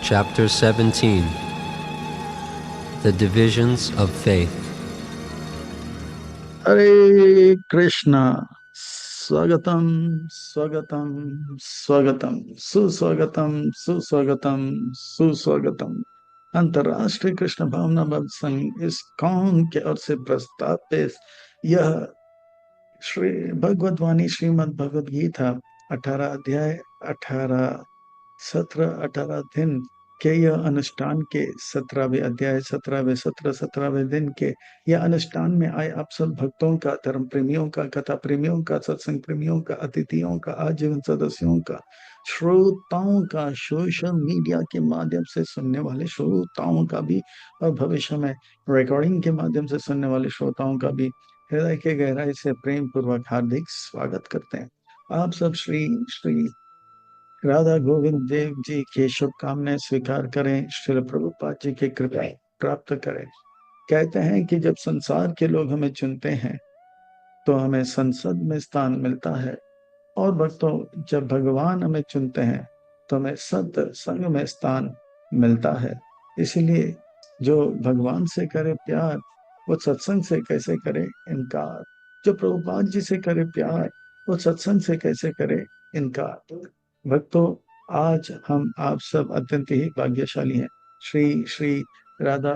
Chapter 17. The Divisions of Faith. हरे कृष्णा। स्वागतम स्वागतम स्वागतम सुस्वागतम सुस्वागतम सुस्वागतम। अंतर्राष्ट्रीय कृष्ण भावना बल संघ इस्कॉन के ओर से प्रस्तावित यह श्री भगवद वाणी श्रीमद् भगवद गीता 18 अध्याय 18 सत्र 18 दिन के यह अनुष्ठान के 17वें अध्याय 17वें सत्र 17वें दिन के यह अनुष्ठान में आए आप सब भक्तों का, धर्म प्रेमियों का, कथा प्रेमियों का, सत्संग प्रेमियों का, अतिथियों का, आजीवन सदस्यों का, श्रोताओं का, सोशल मीडिया के माध्यम से सुनने वाले श्रोताओं का भी और भविष्य में रिकॉर्डिंग के माध्यम से सुनने वाले श्रोताओं का भी हृदय के गहराई से प्रेम पूर्वक हार्दिक स्वागत करते हैं। आप सब श्री श्री राधा गोविंद देव जी की शुभकामनाएं स्वीकार करें, श्रील प्रभुपाद जी की कृपा प्राप्त करें। कहते हैं कि जब संसार के लोग हमें चुनते हैं तो हमें संसद में स्थान मिलता है, और भक्तों जब भगवान हमें चुनते हैं तो हमें सत संग में स्थान मिलता है। इसलिए जो भगवान से करे प्यार वो सत्संग से कैसे करे इनकार, जो प्रभुपाद जी से करे प्यार वो सत्संग से कैसे करे इनकार। भक्तों आज हम आप सब अत्यंत ही भाग्यशाली हैं। श्री श्री राधा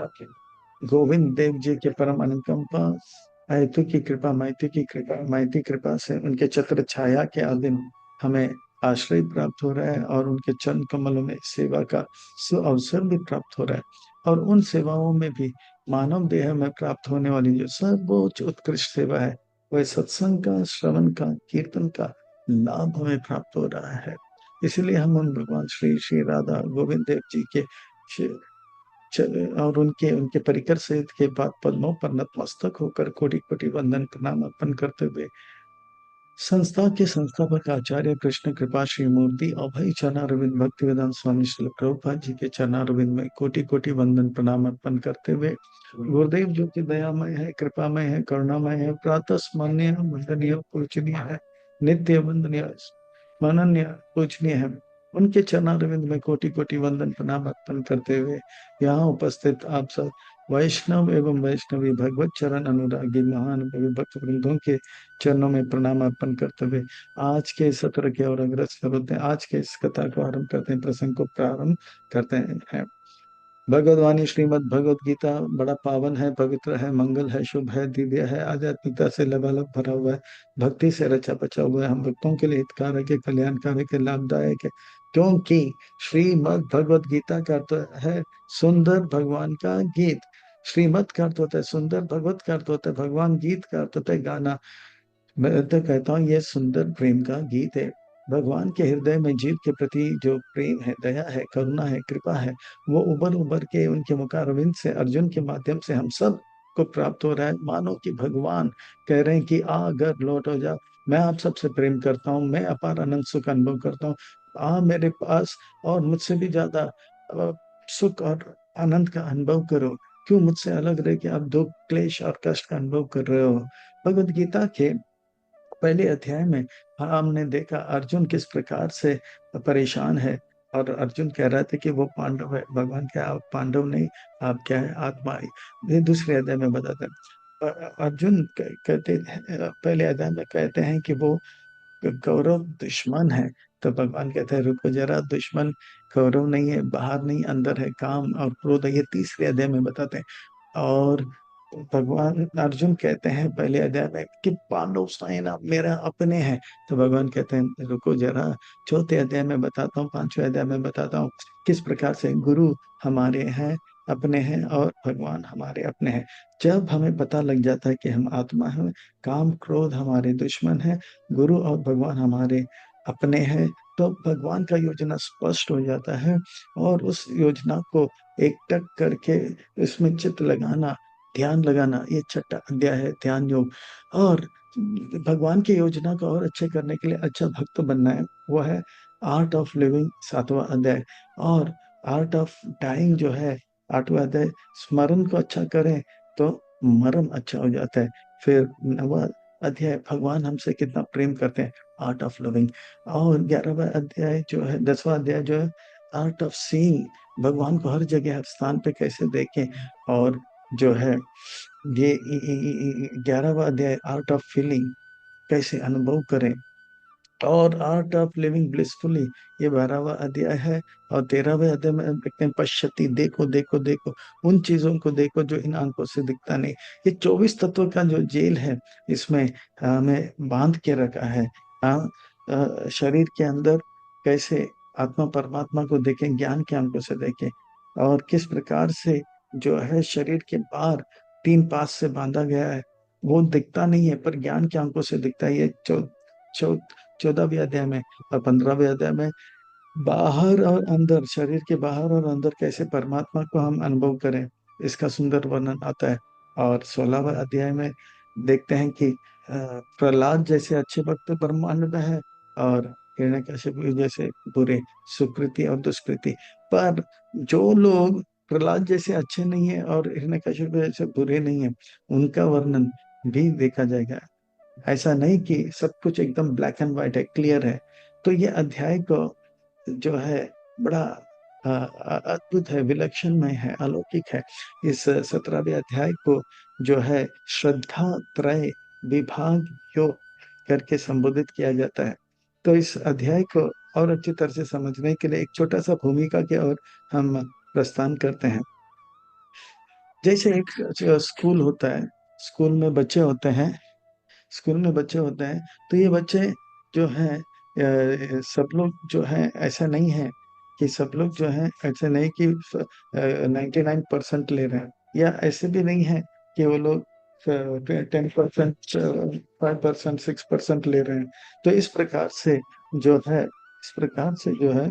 गोविंद देव जी के परम अनुकंपा, अहेतु की कृपा, माइती कृपा से उनके छत्र छाया के अधीन हमें आश्रय प्राप्त हो रहा है और उनके चरण कमलों में सेवा का अवसर भी प्राप्त हो रहा है। और उन सेवाओं में भी मानव देह में प्राप्त होने वाली जो सर्वोच्च उत्कृष्ट सेवा है वह सत्संग का, श्रवण का, कीर्तन का लाभ हमें प्राप्त हो रहा है। इसलिए हम उन भगवान श्री श्री राधा गोविंद देव जी के और उनके उनके परिकर सहित के बाद पद्मों पर नतमस्तक होकर कोटि कोटि वंदन प्रणाम अर्पण करते हुए संस्था के संस्थापक आचार्य कृष्ण कृपा श्री मूर्ति अभय चरणारविंद भक्ति वेदांत स्वामी श्री प्रभुपाद जी के चरणारविंद में कोटि कोटि वंदन प्रणाम अर्पण करते हुए गुरुदेव जो कि दयामय है, कृपामय है, करुणामय है, प्रातः स्मरणीय, वंदनीय, पूजनीय है, नित्य वंदनीय, माननीय, पूजनीय है, उनके चरणारविंद में कोटि कोटि वंदन प्रणाम अर्पण करते हुए यहाँ उपस्थित आप सब वैष्णव एवं वैष्णवी भगवत चरण अनुरागी महान भक्त वृंदों के चरणों में प्रणाम अर्पण करते हुए आज के सत्र के और अग्रसर होते हैं। आज के इस कथा को आरंभ करते हैं, प्रसंग को प्रारंभ करते हैं। भगवदवाणी श्रीमद् भगवद गीता बड़ा पावन है, पवित्र है, मंगल है, शुभ है, दिव्य है, आध्यात्मिकता से लबालब भरा हुआ है, भक्ति से रचा बचा हुआ है, हम भक्तों के लिए हितकारक है, कल्याणकारक है, लाभदायक है। क्योंकि श्रीमद् भगवद गीता का अर्थ है सुंदर भगवान का गीत। श्रीमद् का अर्थ होता है सुंदर, भगवत का अर्थ होता है भगवान, गीत का अर्थ होता है गाना। मैं तो कहता हूँ ये सुंदर प्रेम का गीत है। भगवान के हृदय में जीव के प्रति जो प्रेम है, दया है, करुणा है, कृपा है, वो उबर उबर के उनके मुखारविंद से अर्जुन के माध्यम से हम सब को प्राप्त हो रहा है। मानो कि भगवान कह रहे हैं कि आ घर लौट हो जा, मैं आप सबसे प्रेम करता हूँ, मैं अपार आनंद सुख अनुभव करता हूँ, आ मेरे पास और मुझसे भी ज्यादा सुख और आनंद का अनुभव करो। क्यों मुझसे अलग रह के आप दुख, क्लेश और कष्ट का अनुभव कर रहे हो। भगवद गीता के पहले अध्याय में हमने देखा अर्जुन किस प्रकार से परेशान है, और अर्जुन कह रहा था कि वो पांडव है। भगवान क्या आप पांडव नहीं, आप क्या है आत्मा। ये दूसरे अध्याय में बताते हैं। अर्जुन कहते पहले अध्याय में कहते हैं कि वो कौरव दुश्मन है। तो भगवान कहते हैं रुको जरा, दुश्मन कौरव नहीं है, बाहर नहीं अंदर है, काम और क्रोध है। ये तीसरे अध्याय में बताते हैं। और भगवान अर्जुन कहते हैं पहले अध्याय में कि पांडव सेना मेरा अपने हैं। तो भगवान कहते हैं रुको जरा, चौथे अध्याय में बताता हूँ, पांचवें अध्याय में बताता हूँ किस प्रकार से गुरु हमारे हैं, अपने हैं, और भगवान हमारे अपने हैं। जब हमें पता लग जाता है कि हम आत्मा हैं, काम क्रोध हमारे दुश्मन है, गुरु और भगवान हमारे अपने हैं, तो भगवान का योजना स्पष्ट हो जाता है। और उस योजना को एक टक करके इसमें चित्त लगाना, ध्यान लगाना, ये छठा अध्याय है ध्यान योग। और भगवान की योजना को और अच्छे करने के लिए अच्छा भक्त बनना है, वो है आर्ट ऑफ लिविंग, सातवां अध्याय। और आर्ट ऑफ डाइंग जो है आठवां अध्याय, स्मरण को अच्छा करें तो मरण अच्छा हो जाता है। फिर नवा अध्याय भगवान हमसे कितना प्रेम करते हैं, आर्ट ऑफ लविंग। और 11वां अध्याय जो है, 10वां अध्याय जो है आर्ट ऑफ सीइंग, भगवान को हर जगह हर स्थान पे कैसे देखें। और जो है ये 11वां अध्याय आर्ट ऑफ फीलिंग, कैसे अनुभव करें। और आर्ट ऑफ लिविंग ब्लिसफुली, ये 12वां अध्याय है। और 13वें अध्याय में देखते हैं पश्यति, देखो देखो देखो, उन चीजों को देखो जो इन आंखों से दिखता नहीं। ये 24 तत्व का जो जेल है, इसमें हमें बांध के रखा है। शरीर के अंदर कैसे आत्मा परमात्मा को देखें, ज्ञान के आंखों से देखें। और किस प्रकार से जो है शरीर के बाहर 3 पास से बांधा गया है, वो दिखता नहीं है पर ज्ञान की आंखों से दिखता है। ये 14वें अध्याय में। और 15वें अध्याय में बाहर और अंदर, शरीर के बाहर और अंदर कैसे परमात्मा को हम अनुभव करें, इसका सुंदर वर्णन आता है। और 16वें अध्याय में देखते हैं कि प्रहलाद जैसे अच्छे भक्त ब्रह्मांड में है, और हिरण्यकशिपु जैसे बुरे, सुकृति और दुष्कृति। पर जो लोग प्रहलाद जैसे अच्छे नहीं है और हिरण्यकशिपु जैसे बुरे नहीं है, उनका वर्णन भी देखा जाएगा। ऐसा नहीं कि सब कुछ एकदम ब्लैक एंड व्हाइट है, क्लियर है। तो ये अध्याय को जो है बड़ा अद्भुत है, विलक्षणमय है, अलौकिक है। इस 17वें अध्याय को जो है श्रद्धा त्रय विभाग योग करके संबोधित किया जाता है। तो इस अध्याय को और अच्छी तरह से समझने के लिए एक छोटा सा भूमिका के और हम प्रस्थान करते हैं। जैसे एक स्कूल होता है, स्कूल में बच्चे होते हैं, स्कूल में बच्चे होते हैं, तो ये बच्चे जो हैं सब लोग जो हैं ऐसा नहीं है कि सब लोग जो हैं ऐसे नहीं कि 99% ले रहे हैं, या ऐसे भी नहीं है कि वो लोग 10%, 5%, 6% ले रहे हैं। तो इस प्रकार से जो है, इस प्रकार से जो है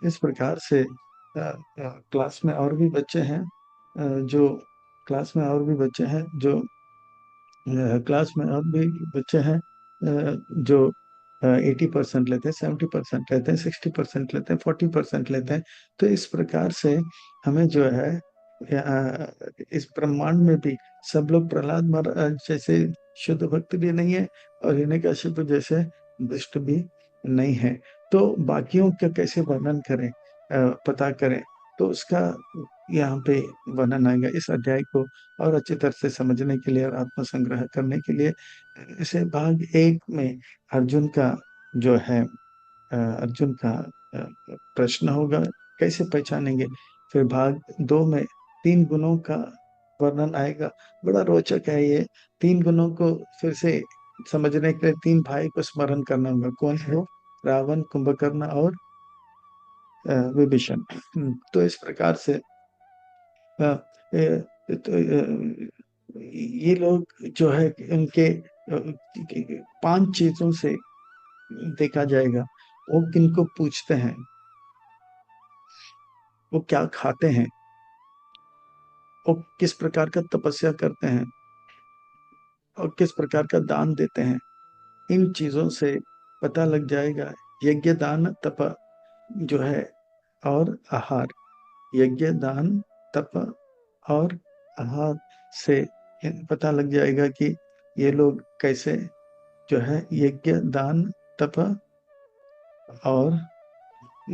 इस प्रकार से क्लास में और भी बच्चे हैं, जो क्लास में और भी बच्चे हैं जो क्लास में और भी बच्चे हैं जो 80% लेते हैं, 70% लेते हैं, 60% लेते हैं, 40% लेते हैं। तो इस प्रकार से हमें जो है इस ब्रह्मांड में भी सब लोग प्रहलाद महाराज जैसे शुद्ध भक्त भी नहीं है, और हिरण्यकशिपु जैसे दुष्ट भी नहीं है। तो बाकियों का कैसे वर्णन करें, पता करें, तो उसका यहाँ पे वर्णन आएगा इस अध्याय को और अच्छी तरह से समझने के लिए और आत्मसंग्रह करने के लिए। इसे भाग 1 में अर्जुन का जो है अर्जुन का प्रश्न होगा, कैसे पहचानेंगे। फिर भाग 2 में 3 गुणों का वर्णन आएगा। बड़ा रोचक है ये। 3 गुणों को फिर से समझने के लिए 3 भाई को स्मरण करना होगा। कौन है वो? रावण, कुंभकर्ण और विभीषण। तो इस प्रकार से तो ये लोग जो है उनके 5 चीजों से देखा जाएगा। वो किनको पूछते हैं, वो क्या खाते हैं, वो किस प्रकार का तपस्या करते हैं, और किस प्रकार का दान देते हैं। इन चीजों से पता लग जाएगा। यज्ञ दान तप जो है, और आहार, यज्ञ दान तप और आहार से पता लग जाएगा कि ये लोग कैसे जो है यज्ञ दान तप और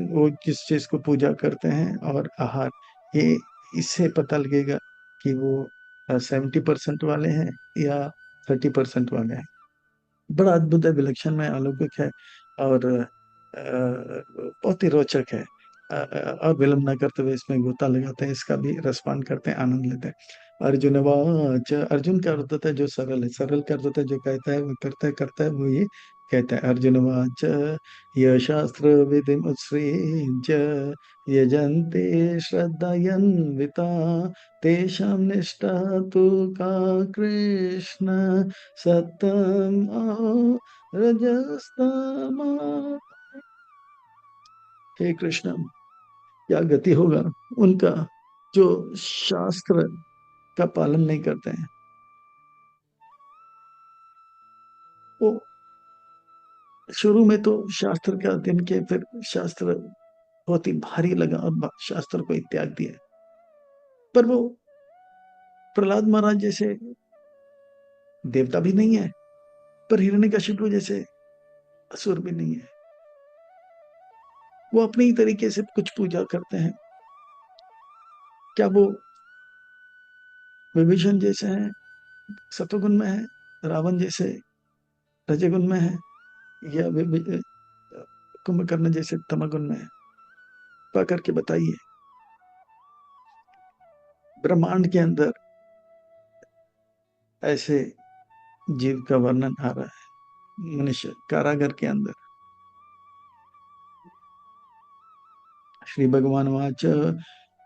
वो किस चीज को पूजा करते हैं, और आहार, ये इससे पता लगेगा कि वो 70% वाले हैं या 30% वाले हैं। बड़ा अद्भुत है, विलक्षण में अलौकिक है, और बहुत ही रोचक है। और विलंब न करते हुए इसमें गोता लगाते हैं, इसका भी रसपान करते हैं, आनंद लेते हैं। अर्जुन वाच, अर्जुन का अर्थ होता है जो सरल है, सरल का अर्थ होता है जो कहता है वो करता है वो ये कहता है। अर्जुन वाच, ये शास्त्र विधि उत्सृज्य यजन्ते श्रद्धयन्विता तेषां निष्ठा तु का कृष्ण सतम रजस्तमा। हे कृष्ण, क्या गति होगा उनका जो शास्त्र का पालन नहीं करते हैं। वो शुरू में तो शास्त्र का अध्ययन किए, फिर शास्त्र बहुत ही भारी लगा और शास्त्र को ही त्याग दिया। पर वो प्रहलाद महाराज जैसे देवता भी नहीं है, पर हिरण्यकशिपु जैसे असुर भी नहीं है। वो अपनी ही तरीके से कुछ पूजा करते हैं। क्या वो विभीषण जैसे हैं, सतोगुण में है, रावण जैसे रजोगुण में है, या कुंभकर्ण जैसे तमोगुण में है? पा करके बताइए। ब्रह्मांड के अंदर ऐसे जीव का वर्णन आ रहा है, मनुष्य कारागार के अंदर। श्री भगवान वाच,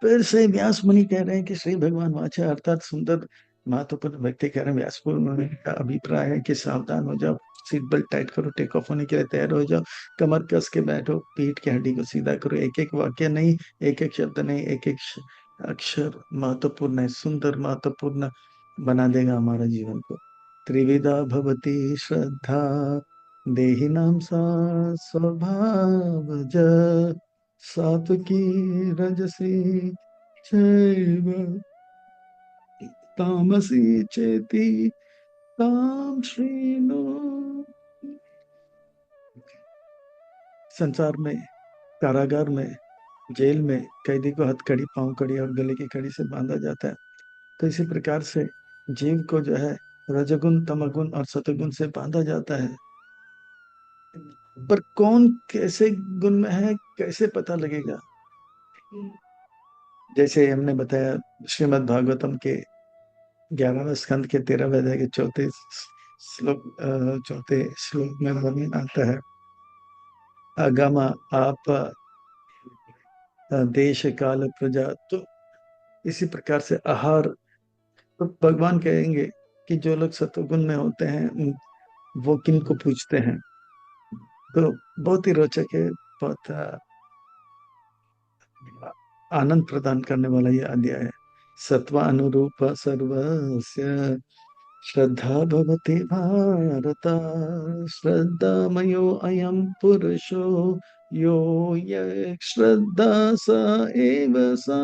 फिर से व्यास मुनि कह रहे हैं कि श्री भगवान वाच अर्थात सुंदर महत्वपूर्ण व्यक्ति कह रहे हैं, व्यास मुनि का अभिप्राय है कि सावधान हो जाओ, सीट बेल्ट टाइट करो, टेक ऑफ होने के लिए तैयार हो जाओ, कमर कस के बैठो, पीठ की हड्डी को सीधा करो। एक एक वाक्य नहीं, एक एक शब्द नहीं, एक एक अक्षर महत्वपूर्ण है, सुंदर महत्वपूर्ण बना देगा हमारा जीवन को। त्रिविधा भवती श्रद्धा देहिनां सा स्वभावज, सात्विकी रजसी चैव तामसी चेति ताम श्रीनो। संसार में, कारागार में, जेल में कैदी को हथकड़ी, पांव कड़ी और गले की कड़ी से बांधा जाता है। तो इसी प्रकार से जीव को जो है रजगुण, तमगुण और सतगुण से बांधा जाता है। पर कौन कैसे गुण में है, कैसे पता लगेगा? जैसे हमने बताया, श्रीमद् भागवतम के 11वें स्कंद के 13वें अध्याय के चौथे श्लोक में वर्णन आता है, आगम आप देश काल प्रजा। तो इसी प्रकार से आहार, तो भगवान कहेंगे कि जो लोग सत्वगुण में होते हैं वो किन को पूछते हैं। तो बहुत ही रोचक है, बहुत आनंद प्रदान करने वाला ये अध्याय है। सत्व अनुरूप सर्वस्य श्रद्धा भवति भारत, श्रद्धामयो अयं पुरुषो यो ये श्रद्धा स एव सा।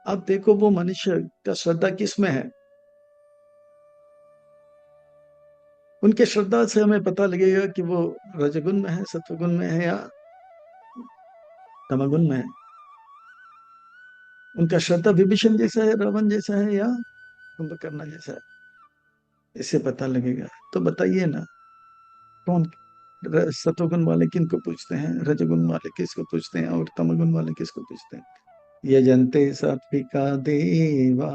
अब देखो वो मनुष्य का श्रद्धा किस में है। उनके श्रद्धा से हमें पता लगेगा कि वो रजगुण में है, सत्वगुण में है, या तमगुण में है। उनका श्रद्धा विभीषण जैसा है, रावण जैसा है, या कुंभकर्ण जैसा है, इससे पता लगेगा। तो बताइए ना, कौन सत्वगुण वाले किनको पूछते हैं, रजगुण वाले किसको पूछते हैं, और तमगुण वाले किसको पूछते हैं? यजन्ते सात्विका देवा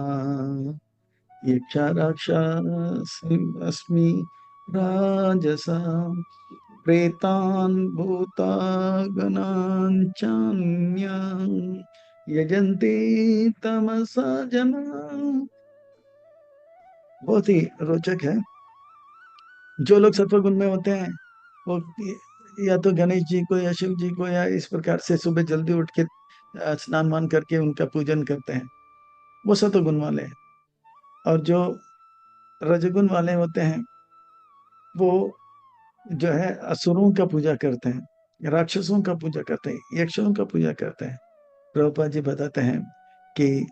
यक्षा राक्षस अस्मि राजसा प्रेतान् भूतागणान् चान्यान् यजन्ते तमसा जना। बहुत ही रोचक है। जो लोग सत्वगुण में होते हैं वो या तो गणेश जी को या शिव जी को या इस प्रकार से सुबह जल्दी उठ के स्नान मान करके उनका पूजन करते हैं, वो सत्वगुण वाले हैं। और जो रजगुण वाले होते हैं वो जो है असुरों का पूजा करते हैं, राक्षसों का पूजा करते हैं, यक्षों का पूजा करते हैं। प्रभुपाद जी बताते हैं कि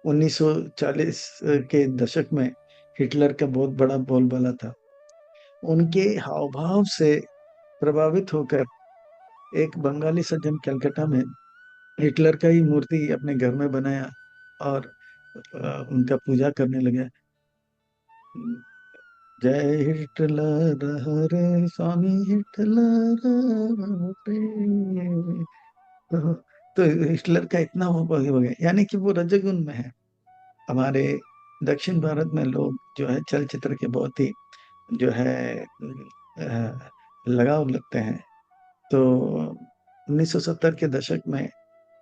1940 के दशक में हिटलर का बहुत बड़ा बोलबाला था। उनके हाव भाव से प्रभावित होकर एक बंगाली सज्जन कलकत्ता में हिटलर का ही मूर्ति अपने घर में बनाया और उनका पूजा करने लगे। जय हिटलर हरे स्वामी हिटलर हरे। तो हिटलर का इतना वो हो गया, यानी कि वो रजगुण में है। हमारे दक्षिण भारत में लोग जो है चलचित्र के बहुत ही जो है लगाव लगते हैं। तो 1970 के दशक में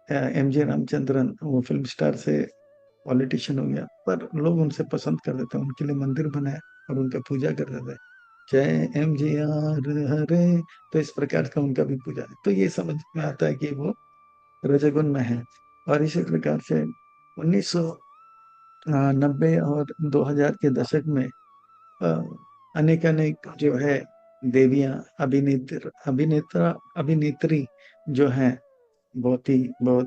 एमजे रामचंद्रन वो फिल्म स्टार से पॉलिटिशियन हो गया, पर लोग उनसे पसंद कर देते, उनके लिए मंदिर बनाया और उनका पूजा करते थे। जय एम जी आर हरे। तो इस प्रकार का उनका भी पूजा है। तो ये समझ में आता है कि वो रजगुण में है। और इसी प्रकार से 1990 और 2000 के दशक में अनेक अनेक जो है देवियां, अभिनेत्री जो हैं बहुत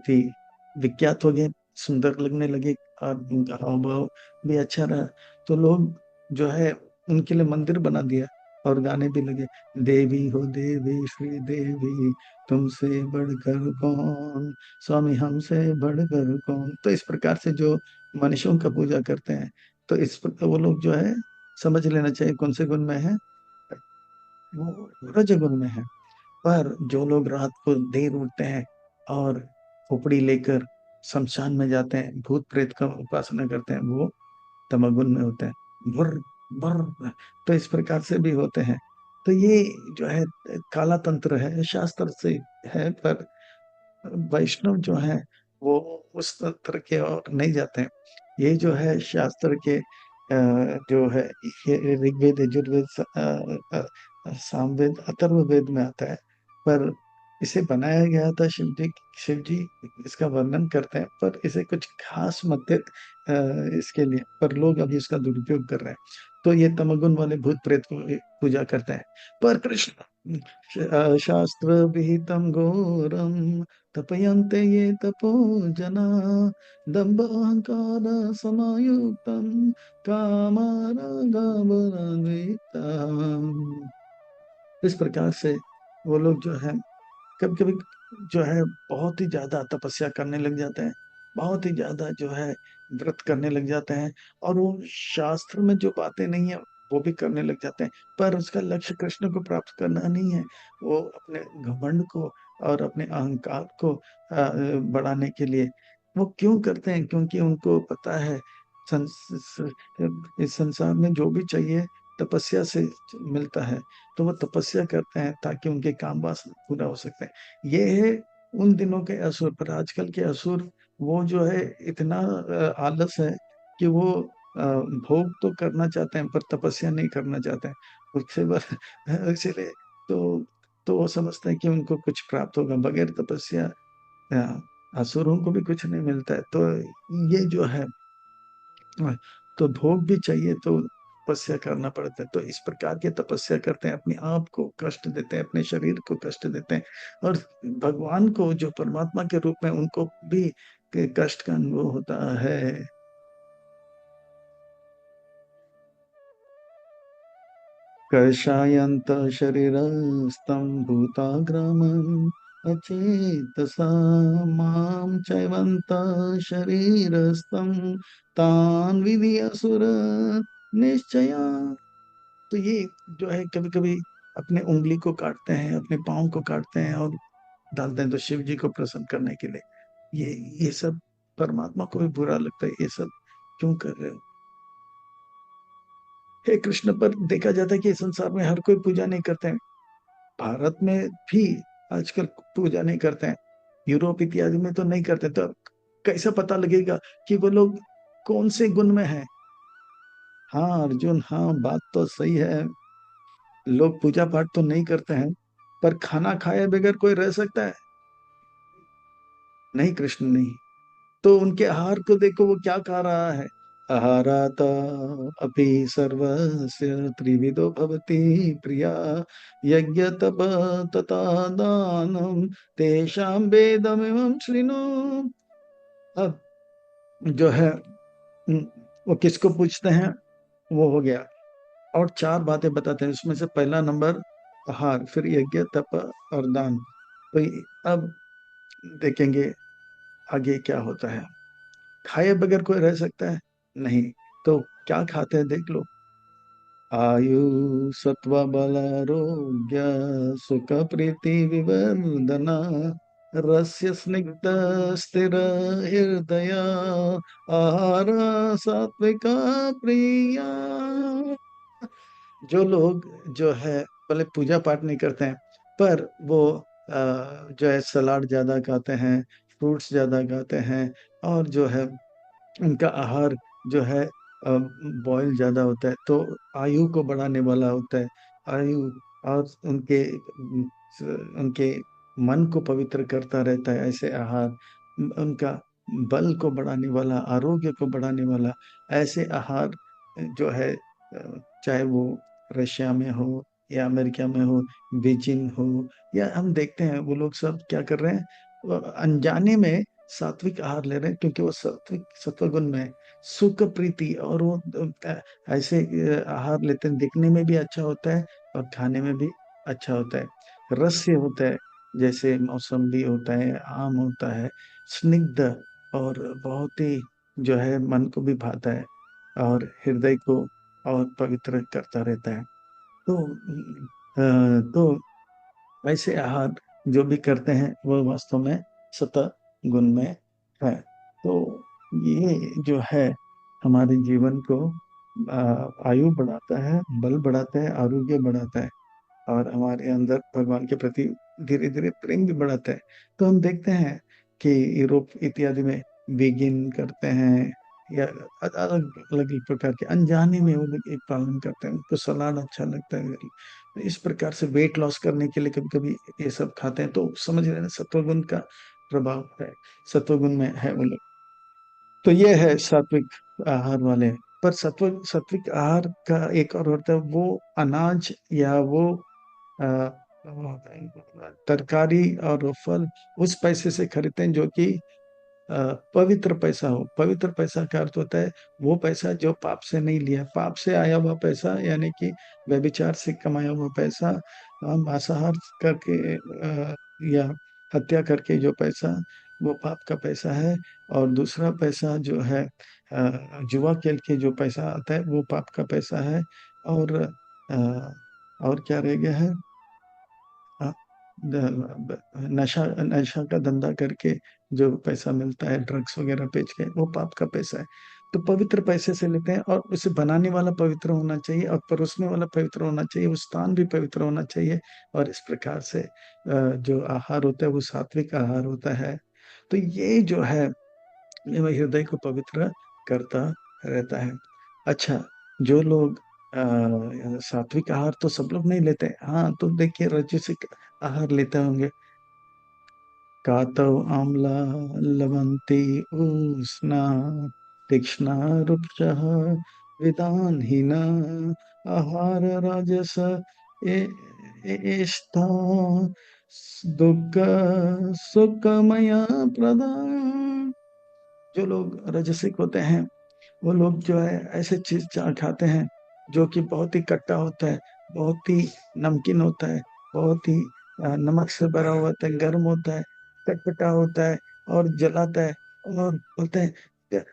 ही विख्यात हो गए, सुंदर लगने लगे और उनका हाव भाव भी अच्छा रहा। तो लोग जो है उनके लिए मंदिर बना दिया और गाने भी लगे, देवी हो देवी श्री देवी, तुमसे बढ़कर कौन, स्वामी हमसे बढ़कर कौन। तो इस प्रकार से जो मनुष्यों का पूजा करते हैं, तो इस प्रकार वो लोग जो है समझ लेना चाहिए कौन से गुण में है, वो रजोगुण में है। पर जो लोग रात को देर उठते हैं और खोपड़ी लेकर शमशान में जाते हैं, भूत प्रेत का उपासना करते हैं, वो तमोगुण में होते हैं। बुर बुर, तो इस प्रकार से भी होते हैं। तो ये जो है काला तंत्र है, शास्त्र से है, पर वैष्णव जो है वो उस तंत्र के और नहीं जाते हैं। ये जो है शास्त्र के जो है ये ऋग्वेद यजुर्वेद सामवेद अथर्ववेद में आता है। पर इसे बनाया गया था शिव जी इसका वर्णन करते हैं, पर इसे कुछ खास मत इसके लिए, पर लोग अभी इसका दुरुपयोग कर रहे हैं। तो ये तमोगुण वाले भूत प्रेत को पूजा करते हैं। पर कृष्ण शास्त्र विहितम घोरम तपयन्ते ये तपो जना, दम्भ अहंकार समायुक्तम कामारागाबरान्वितम्। इस प्रकार से वो लोग जो है कभी कभी जो है बहुत ही ज्यादा तपस्या करने लग जाते हैं, बहुत ही ज्यादा जो है व्रत करने लग जाते हैं, और वो शास्त्र में जो बातें नहीं है वो भी करने लग जाते हैं। पर उसका लक्ष्य कृष्ण को प्राप्त करना नहीं है, वो अपने घमंड को और अपने अहंकार को बढ़ाने के लिए वो क्यों करते हैं, क्योंकि उनको पता है इस संसार में जो भी चाहिए तपस्या से मिलता है। तो वो तपस्या करते हैं ताकि उनके काम वासना पूरा हो सकते हैं। ये है उन दिनों के असुर। पर आजकल के असुर वो जो है इतना आलस है कि वो भोग तो करना चाहते हैं पर तपस्या नहीं करना चाहते हैं। उससे इसीलिए तो तो वो समझते हैं कि उनको कुछ प्राप्त होगा, बगैर तपस्या असुरों को भी कुछ नहीं मिलता है। तो ये जो है तो भोग भी चाहिए तो तपस्या करना पड़ता है। तो इस प्रकार की तपस्या करते हैं, अपने आप को कष्ट देते हैं, अपने शरीर को कष्ट देते हैं, और भगवान को जो परमात्मा के रूप में उनको भी कष्ट का अनुभव होता है। कर्षायन्त शरीरस्थं भूताग्रामम् अचेतसा मां चैवन्त शरीरस्थं तान् विधि असुर निश्चया। तो ये जो है कभी कभी अपने उंगली को काटते हैं, अपने पाँव को काटते हैं और डालते हैं तो शिव जी को प्रसन्न करने के लिए। ये सब परमात्मा को भी बुरा लगता है, ये सब क्यों कर रहे हो हे कृष्ण। पर देखा जाता है कि इस संसार में हर कोई पूजा नहीं करते हैं। भारत में भी आजकल पूजा नहीं करते हैं, यूरोप इत्यादि में तो नहीं करते। तो कैसा पता लगेगा कि वो लोग कौन से गुण में हैं। हाँ अर्जुन, हाँ बात तो सही है, लोग पूजा पाठ तो नहीं करते हैं, पर खाना खाए बगैर कोई रह सकता है? नहीं कृष्ण, नहीं। तो उनके आहार को देखो, वो क्या खा रहा है। आहारात अपि सर्वस्य त्रिविधो भवति प्रिया, यज्ञ तप तथा दानम तेषां वेदमिमं शृणु। अब जो है वो किसको पूछते हैं, वो हो गया। और चार बातें बताते हैं, उसमें से पहला नंबर आहार, फिर यज्ञ तप और दान। तो अब देखेंगे आगे क्या होता है। खाए बगैर कोई रह सकता है? नहीं। तो क्या खाते हैं देख लो। आयु सत्व बल आरोग्य सुख प्रीति विवर्धना, रस्य स्निग्ध स्थिर हृदय, आहार सात्विका प्रिया। जो लोग जो है भले पूजा पाठ नहीं करते हैं, पर वो जो है सलाद ज्यादा खाते हैं, फ्रूट्स ज्यादा खाते हैं, और जो है उनका आहार जो है बॉयल ज्यादा होता है, तो आयु को बढ़ाने वाला होता है। आयु और उनके मन को पवित्र करता रहता है ऐसे आहार। उनका बल को बढ़ाने वाला, आरोग्य को बढ़ाने वाला ऐसे आहार जो है चाहे वो रशिया में हो या अमेरिका में हो, बीजिंग हो, या हम देखते हैं वो लोग सब क्या कर रहे हैं, वो अनजाने में सात्विक आहार ले रहे हैं, क्योंकि वो सात्विक सत्वगुण में है। सुख प्रीति, और वो ऐसे आहार लेते हैं, दिखने में भी अच्छा होता है और खाने में भी अच्छा होता है। रस्य होता है, जैसे मौसम्बी होता है, आम होता है, स्निग्ध और बहुत ही जो है मन को भी भाता है और हृदय को और पवित्र करता रहता है। तो तो वैसे आहार जो भी करते हैं वो वास्तव में सतह गुण में है। तो ये जो है हमारे जीवन को आयु बढ़ाता है, बल बढ़ाता है, आरोग्य बढ़ाता है और हमारे अंदर भगवान के प्रति धीरे धीरे प्रेम भी बढ़ाता है। तो हम देखते हैं कि यूरोप इत्यादि में वेगिन करते हैं या अलग अलग प्रकार के अनजाने में वो लोग एक पालन करते हैं, उनको सलाद अच्छा लगता है। तो इस प्रकार से वेट लॉस करने के लिए कभी कभी ये सब खाते हैं, तो समझ रहे हैं सत्वगुण का प्रभाव है, सत्वगुण में है वो लोग। तो ये है सात्विक आहार वाले। पर सात्विक आहार का एक और होता है, वो अनाज या वो अ, तरकारी और फल उस पैसे से खरीदते हैं जो कि पवित्र पैसा हो। पवित्र पैसा का अर्थ होता है वो पैसा जो पाप से नहीं लिया, पाप से आया हुआ पैसा, यानी कि व्यभिचार से कमाया हुआ पैसा, मांसाहार करके या हत्या करके जो पैसा, वो पाप का पैसा है। और दूसरा पैसा जो है जुआ खेल के जो पैसा आता है वो पाप का पैसा है। और और क्या रह गया है? हाँ, नशा नशा का धंधा करके जो पैसा मिलता है ड्रग्स वगैरह बेच के, वो पाप का पैसा है। तो पवित्र पैसे से लेते हैं और उसे बनाने वाला पवित्र होना चाहिए और परोसने वाला पवित्र होना चाहिए, वो स्थान भी पवित्र होना चाहिए। और इस प्रकार से जो आहार होता है वो सात्विक आहार होता है। तो ये जो है ये वह हृदय को पवित्र करता रहता है। अच्छा, जो लोग सात्विक आहार तो सब लोग नहीं लेते, हाँ तो देखिए राजसिक आहार लेते होंगे। कातव आम्ला लवंती उष्णा तीक्ष्णा रुक्षः विदानहीना आहार राजस एष्टा दुःख सुखमया प्रदान। जो लोग रजसिक होते हैं वो लोग जो है ऐसे चीज खाते हैं जो कि बहुत ही खट्टा होता है, बहुत ही नमकीन होता है, बहुत ही नमक से भरा हुआ होता है, गर्म होता है, चटपटा होता है और जलाता है। और बोलते हैं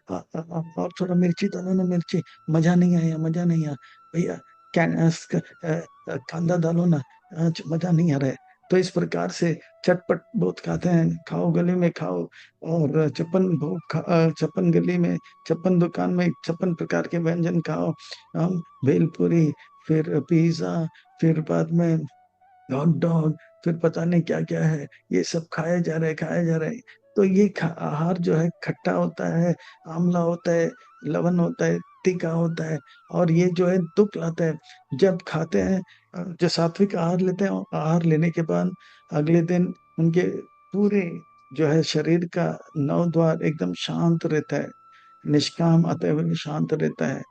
और थोड़ा मिर्ची डालो ना, मिर्ची, मजा नहीं आया, मजा नहीं आया भैया, कांदा डालो ना, मजा नहीं आ रहा है। तो इस प्रकार से चटपट बहुत खाते हैं, खाओ गली में खाओ। और छप्पन गली में, छप्पन दुकान में 56 प्रकार के व्यंजन खाओ, हम भेलपुरी, फिर पिज्जा, फिर बाद में हॉट डॉग, फिर पता नहीं क्या क्या है, ये सब खाया जा रहा है, खाया जा रहा है। तो ये आहार जो है खट्टा होता है, आंवला होता है, लवण होता है, तीखा होता है और ये जो है दुख लाता है जब खाते हैं। जो सात्विक आहार लेते हैं, आहार लेने के बाद अगले दिन उनके पूरे जो है शरीर का नौ द्वार एकदम शांत रहता है, निष्काम अतः हुए शांत रहता है।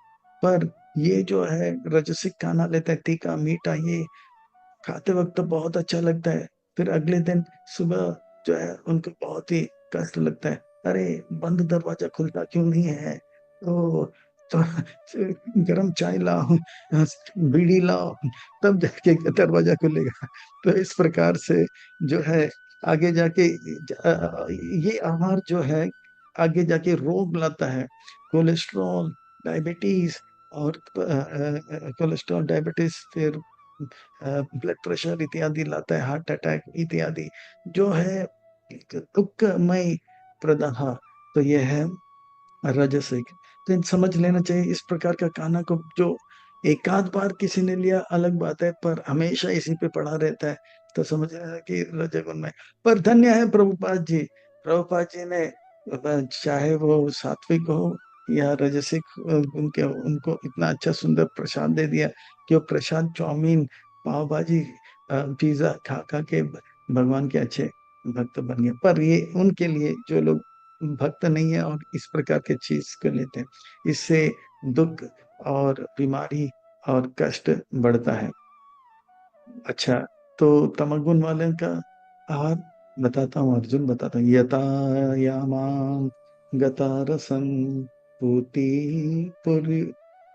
पर ये जो है रजसिक खाना लेता है, तीखा मीठा, ये खाते वक्त तो बहुत अच्छा लगता है, फिर अगले दिन सुबह जो है उनको बहुत ही कष्ट लगता है। अरे, बंद दरवाजा खुलता क्यों नहीं है? तो गरम चाय लाओ, बीड़ी लाओ, तब जाके दरवाजा खुलेगा। तो इस प्रकार से जो है आगे जाके ये आहार जो है आगे जाके रोग लाता है, कोलेस्ट्रॉल, डायबिटीज और कोलेस्ट्रॉल, डायबिटीज, फिर ब्लड प्रेशर इत्यादि लाता है, हार्ट अटैक इत्यादि जो है दुखमय प्रदाह। तो ये है राजसिक। तो इन समझ लेना चाहिए इस प्रकार का खाना को, जो एक आध बार किसी ने लिया अलग बात है, पर हमेशा इसी पे पड़ा रहता है तो समझ रहे हैं कि रजोगुण में। पर धन्य है प्रभुपाद जी, प्रभुपाद जी ने चाहे वो सात्विक हो या राजसिक, उनके उनको इतना अच्छा सुंदर प्रसाद दे दिया कि वो प्रसाद चाउमीन, पाव भाजी, पिज्जा खा खा के भगवान के अच्छे भक्त बन गए। पर ये उनके लिए जो लोग भक्त नहीं है और इस प्रकार के चीज को लेते हैं, इससे दुख और बीमारी और कष्ट बढ़ता है। अच्छा, तो तमोगुण वाले का आहार बताता हूँ, अर्जुन बताता हूँ। यथा यामाम गता रसन पूति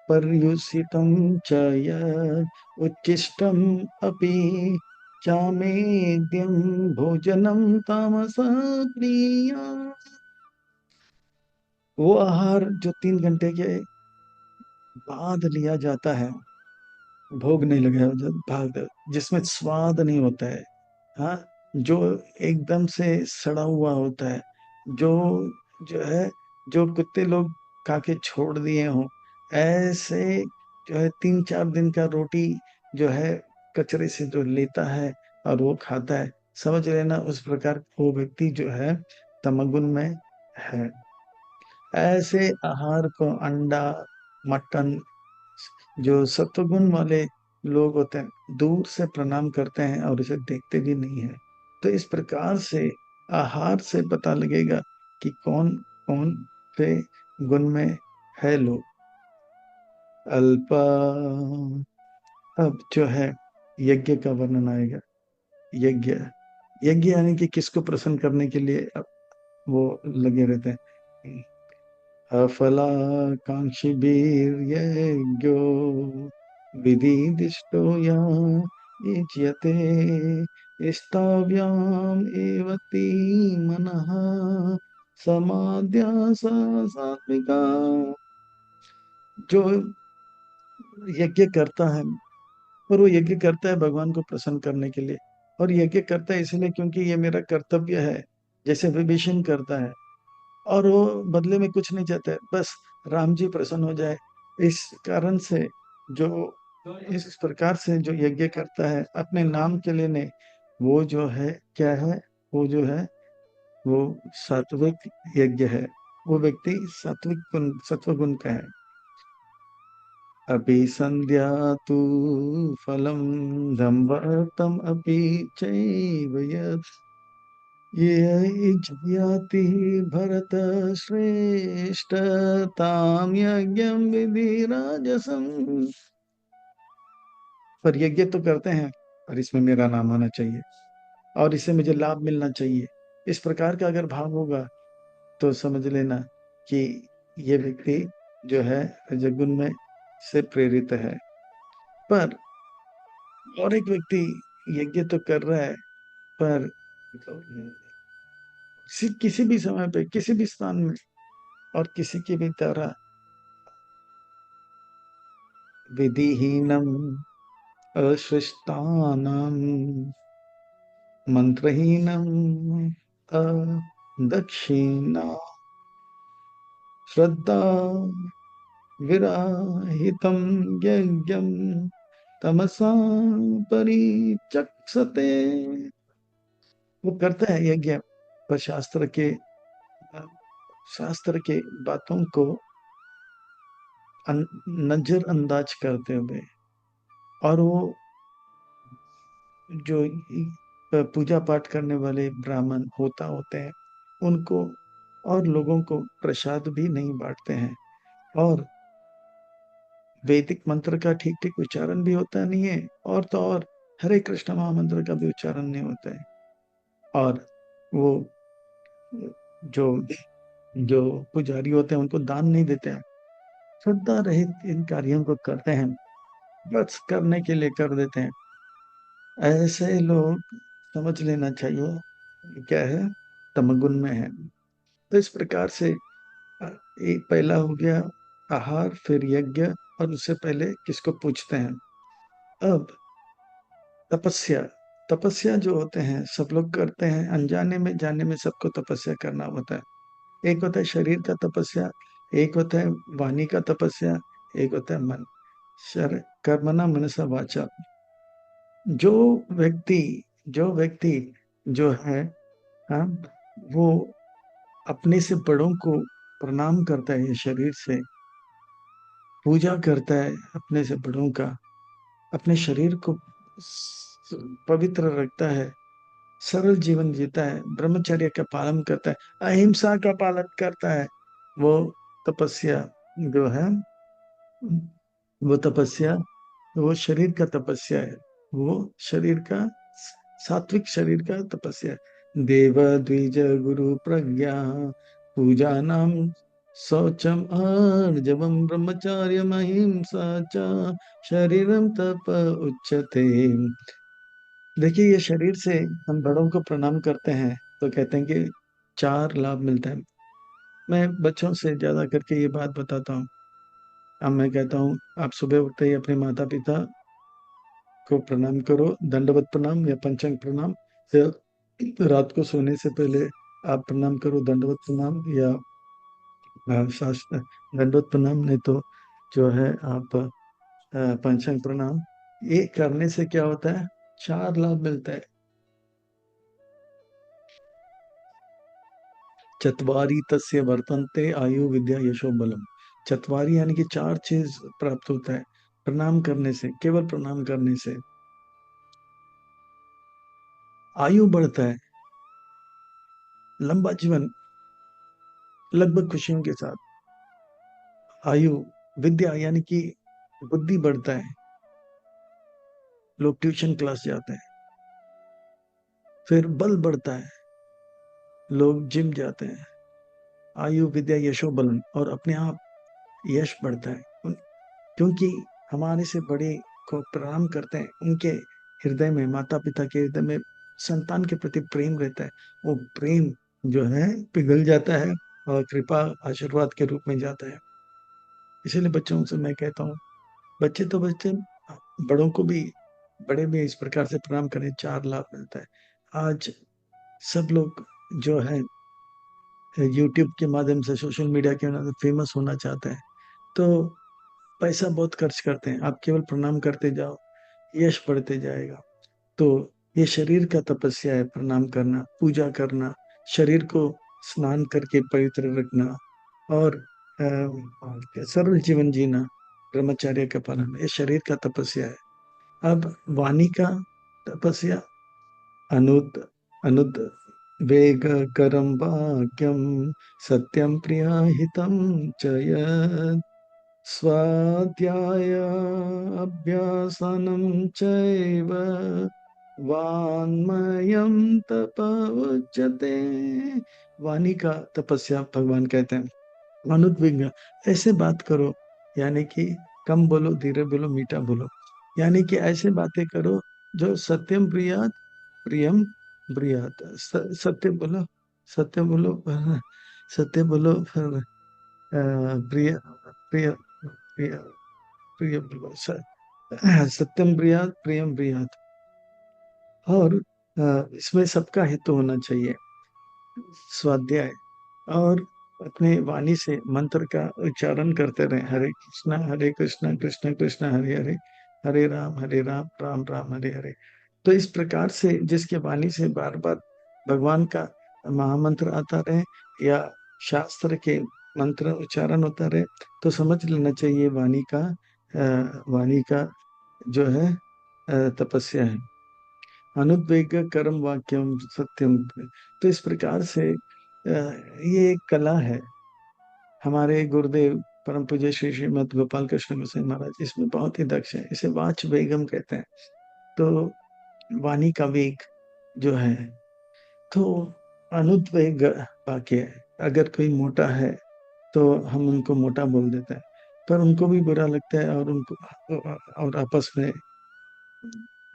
पर्युषितं च यत् उच्छिष्टम् अपि चामेद्यं भोजनं तामसा प्रिया। वो आहार जो 3 घंटे के बाद लिया जाता है, भोग नहीं लगा भाग, जिसमें स्वाद नहीं होता है, हाँ, जो एकदम से सड़ा हुआ होता है, जो जो है, जो कुत्ते लोग खा के छोड़ दिए हों, ऐसे जो है 3-4 दिन का रोटी जो है कचरे से जो लेता है और वो खाता है, समझ लेना उस प्रकार वो व्यक्ति जो है तमोगुण में है। ऐसे आहार को अंडा, मटन, जो सत्वगुण वाले लोग होते हैं दूर से प्रणाम करते हैं और इसे देखते भी नहीं है। तो इस प्रकार से आहार से पता लगेगा कि कौन कौन से गुण में है लोग। अल्पा, अब जो है यज्ञ का वर्णन आएगा। यज्ञ, यज्ञ यानी कि किसको प्रसन्न करने के लिए वो लगे रहते हैं। अफलाकाङ्क्षिभिर्यज्ञो विधिदिष्टो या युज्यते स्थाव्याम् एव ति मनः समाद्या सा सात्विका। जो यज्ञ करता है, पर वो यज्ञ करता है भगवान को प्रसन्न करने के लिए, और यज्ञ करता है इसलिए क्योंकि ये मेरा कर्तव्य है, जैसे विभीषण करता है, और वो बदले में कुछ नहीं चाहता है, बस राम जी प्रसन्न हो जाए। इस कारण से जो इस प्रकार से जो यज्ञ करता है अपने नाम के लिए नहीं, वो जो है क्या है, वो जो है वो सात्विक यज्ञ है। वो व्यक्ति सात्विक गुण, सत्व गुण का है। अपि संध्या तु फलं दम्भर्थम अपि चैव यत् ये जयाति भरत श्रेष्ठ ताम यज्ञम विधि राजसम। पर यज्ञ तो करते हैं, पर इसमें मेरा नाम आना चाहिए और इससे मुझे लाभ मिलना चाहिए। इस प्रकार का अगर भाव होगा तो समझ लेना कि ये व्यक्ति जो है रजोगुण में से प्रेरित है। पर और एक व्यक्ति यज्ञ तो कर रहा है, पर किसी भी समय पे, किसी भी स्थान में और किसी की भी तरह विधिहीनम अशिष्टानम मंत्रहीनम अदक्षिणा श्रद्धा विराहितम यज्ञम तमसा परिचक्षते। वो करता है यज्ञ, पर शास्त्र के बातों को नजरअंदाज करते हुए, और वो जो पूजा पाठ करने वाले ब्राह्मण होते हैं उनको और लोगों को प्रसाद भी नहीं बांटते हैं, और वैदिक मंत्र का ठीक ठीक उच्चारण भी होता नहीं है, और तो और हरे कृष्ण महामंत्र का भी उच्चारण नहीं होता है। और वो जो जो पुजारी होते हैं उनको दान नहीं देते हैं, श्रद्धा रहित इन कार्यों को करते हैं, बस करने के लिए कर देते हैं। ऐसे लोग समझ लेना चाहिए क्या है, तमगुण में है। तो इस प्रकार से एक पहला हो गया आहार, फिर यज्ञ, और उससे पहले किसको पूछते हैं। अब तपस्या, तपस्या जो होते हैं सब लोग करते हैं, अनजाने में जाने में सबको तपस्या करना होता है। एक होता है शरीर का तपस्या, एक होता है वाणी का तपस्या, एक होता है मन। शर कर्मणा मनसा वाचा। जो व्यक्ति जो व्यक्ति जो है, हाँ, वो अपने से बड़ों को प्रणाम करता है, शरीर से पूजा करता है अपने से बड़ों का, अपने शरीर को पवित्र रखता है, सरल जीवन जीता है, ब्रह्मचर्य का पालन करता है, अहिंसा का पालन करता है, वो तपस्या जो है, वो तपस्या, वो शरीर का तपस्या है, वो शरीर का सात्विक शरीर का तपस्या। देव द्विज गुरु प्रज्ञा पूजा नाम शौचम आर्जवम ब्रह्मचार्य अहिंसा च शरीरम तप उच्यते। देखिए, ये शरीर से हम बड़ों को प्रणाम करते हैं तो कहते हैं कि 4 लाभ मिलता है। मैं बच्चों से ज्यादा करके ये बात बताता हूँ। अब मैं कहता हूँ, आप सुबह उठते ही अपने माता पिता को प्रणाम करो, दंडवत प्रणाम या पंचांग प्रणाम। फिर रात को सोने से पहले आप प्रणाम करो, दंडवत प्रणाम या शास्त्र दंडवत प्रणाम, नहीं तो जो है आप पंचांग प्रणाम। ये करने से क्या होता है? 4 लाभ मिलता है। चत्वारी तस्य वर्तन्ते आयु विद्या यशो बलम। चत्वारी यानी कि 4 चीज प्राप्त होता है प्रणाम करने से, केवल प्रणाम करने से। आयु बढ़ता है, लंबा जीवन लगभग खुशियों के साथ। आयु, विद्या यानी कि बुद्धि बढ़ता है, लोग ट्यूशन क्लास जाते हैं। फिर बल बढ़ता है, लोग जिम जाते हैं। आयु विद्या यशो बलम, और अपने आप यश बढ़ता है क्योंकि हमारे से बड़े को प्रणाम करते हैं, उनके हृदय में, माता पिता के हृदय में संतान के प्रति प्रेम रहता है। वो प्रेम जो है पिघल जाता है और कृपा आशीर्वाद के रूप में जाता है। इसीलिए बच्चों से मैं कहता हूँ, बच्चे तो बच्चे, बड़ों को भी, बड़े भी इस प्रकार से प्रणाम करें, 4 लाभ मिलता है। आज सब लोग जो है यूट्यूब के माध्यम से, सोशल मीडिया के माध्यम से फेमस होना चाहते हैं, तो पैसा बहुत खर्च करते हैं। आप केवल प्रणाम करते जाओ, यश बढ़ते जाएगा। तो ये शरीर का तपस्या है, प्रणाम करना, पूजा करना, शरीर को स्नान करके पवित्र रखना, और सरल जीवन जीना, ब्रह्मचर्य का पालन, ये शरीर का तपस्या है। अब वाणी का तपस्या, अनुद अनुद वेग करम वाक्यम सत्यम प्रियहितम च यत् स्वाध्याय अभ्यासनं चैव वाङ्मयं तप उच्यते। वाणी का तपस्या भगवान कहते हैं। अनुद्विग्न, ऐसे बात करो, यानी कि कम बोलो, धीरे बोलो, मीठा बोलो, यानी कि ऐसे बातें करो जो सत्यम प्रियात प्रियम ब्रियात। सत्य बोलो, सत्य बोलो, सत्य बोलो, प्रिय प्रिय प्रिय प्रिय बोलो, सत्यम ब्रियात प्रियम ब्रियात। और इसमें सबका हित होना चाहिए। स्वाध्याय, और अपने वाणी से मंत्र का उच्चारण करते रहे, हरे कृष्णा कृष्ण कृष्ण हरे हरे, हरे राम राम राम हरे हरे। तो इस प्रकार से जिसके वाणी से बार बार भगवान का महामंत्र आता रहे या शास्त्र के मंत्र उच्चारण होता रहे, तो समझ लेना चाहिए वाणी का जो है तपस्या है। अनुद्वेग कर्म वाक्यम सत्यम। तो इस प्रकार से ये एक कला है। हमारे गुरुदेव परम पूज्य श्री श्रीमद गोपाल कृष्ण गोसाई महाराज इसमें बहुत ही दक्ष है। इसे वाच वेगम कहते हैं। तो वाणी का वेग जो है, तो अनुद्वेग वाक्य है। अगर कोई मोटा है तो हम उनको मोटा बोल देते हैं, पर उनको भी बुरा लगता है और उनको और आपस में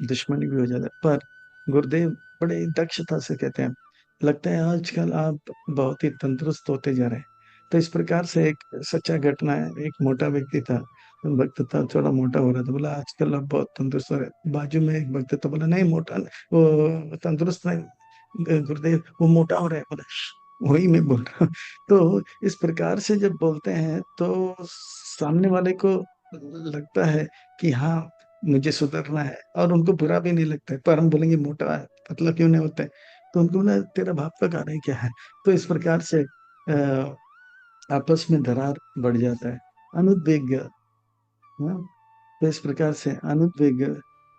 दुश्मनी भी हो जाता है। पर गुरुदेव बड़े दक्षता से कहते हैं, लगता है आजकल आप बहुत ही तंदुरुस्त होते जा रहे हैं। तो इस प्रकार से एक सच्चा घटना है। एक मोटा व्यक्ति था, भक्त था, थोड़ा मोटा हो रहा था, बोला आजकल आप बहुत तंदुरुस्त हो रहे हैं। बाजू में एक भक्त था, बोला नहीं मोटा वो तंदुरुस्त नहीं, गुरुदेव वो मोटा हो रहा है। बोला वही मैं बोल रहा हूँ। तो इस प्रकार से जब बोलते हैं तो सामने वाले को लगता है कि हाँ, मुझे सुधरना है, और उनको बुरा भी नहीं लगता है। पर हम बोलेंगे मोटा है, पतला क्यों नहीं होता है, तो उनको ना तेरा भाव का कारण क्या है। तो इस प्रकार से आपस में दरार बढ़ जाता है। अनुद्वेग, हाँ, तो इस प्रकार से अनुद्वेग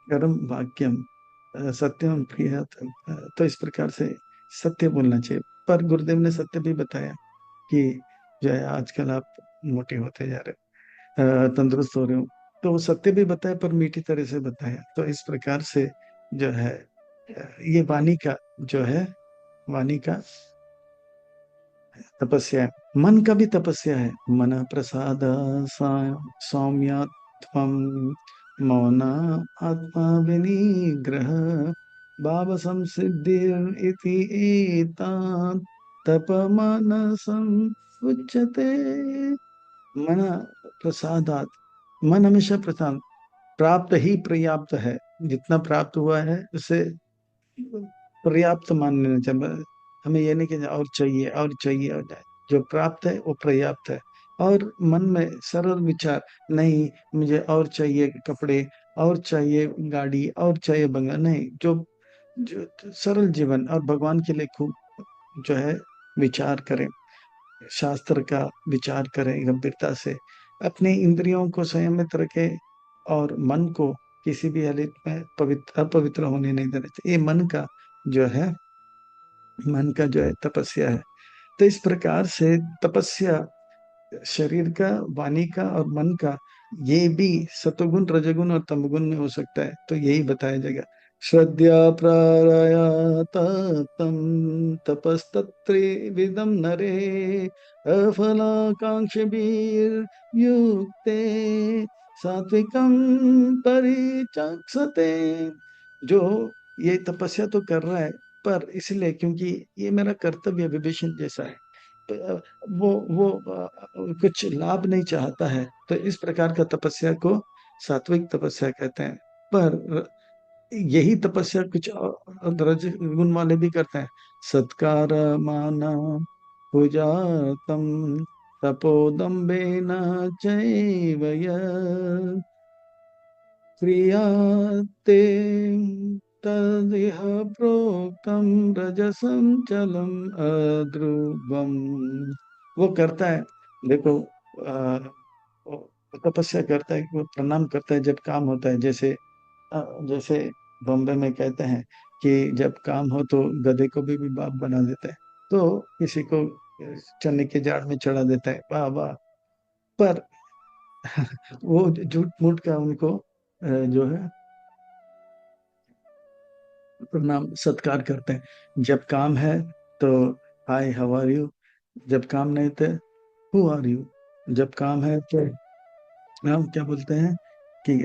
कर्म वाक्यम सत्यम प्रिय। तो इस प्रकार से सत्य बोलना चाहिए। पर गुरुदेव ने सत्य भी बताया कि जो है आजकल आप मोटे होते जा रहे हो, तंदुरुस्त हो रहे हो। तो वो सत्य भी बताया, पर मीठी तरह से बताया। तो इस प्रकार से जो है ये वाणी का जो है, वाणी का तपस्या है। मन का भी तपस्या है। मन प्रसाद सौम्यत्वम मौन आत्मा विनिग्रह भाव संसिद्धिर इति एतान् तपमनसं उच्यते। मन प्रसादात, मन हमेशा प्रशांत, प्राप्त ही पर्याप्त है। जितना प्राप्त हुआ है उसे पर्याप्त मान लेना चाहिए। हमें ये नहीं कि और चाहिए और चाहिए और चाहिए। जो प्राप्त है वो पर्याप्त है। और मन में सरल विचार नहीं, मुझे और चाहिए कपड़े, और चाहिए गाड़ी, और चाहिए बंगला, नहीं। जो जो सरल जीवन और भगवान के लिए खूब जो है विचार करें, शास्त्र का विचार करें गंभीरता से, अपने इंद्रियों को संयमित रखें और मन को किसी भी हालत में पवित्र अपवित्र होने नहीं देना चाहिए। ये मन का जो है, मन का जो है तपस्या है। तो इस प्रकार से तपस्या शरीर का, वाणी का और मन का, ये भी सतोगुण रजोगुण और तमगुण में हो सकता है। तो यही बताया जाएगा। श्रद्धा प्राया तप्तम तपस्तत्रिविधम नरे अफलाकांक्षीभिर् युक्ते सात्विकम परिचक्षते। जो ये तपस्या तो कर रहा है, पर इसलिए क्योंकि ये मेरा कर्तव्य विभीषण जैसा है, तो वो कुछ लाभ नहीं चाहता है, तो इस प्रकार का तपस्या को सात्विक तपस्या कहते हैं। पर यही तपस्या कुछ रज गुण वाले भी करते हैं। सत्कार मान पूजातम तपोदम्बेन चैव यत् क्रियाते तदिह प्रोक्तम रजसं चलम अध्रुवम। वो करता है, देखो, वो तपस्या करता है, वो प्रणाम करता है जब काम होता है। जैसे बॉम्बे में कहते हैं कि जब काम हो तो गधे को भी बाप बना देता है, तो किसी को चने के झाड़ में चढ़ा देता है, वाह वाह। पर वो झूठ मूठ का उनको जो है प्रणाम सत्कार करते हैं। जब काम है तो हाय हाउ आर यू, जब काम नहीं थे हु आर यू, जब काम है तो हम क्या बोलते हैं कि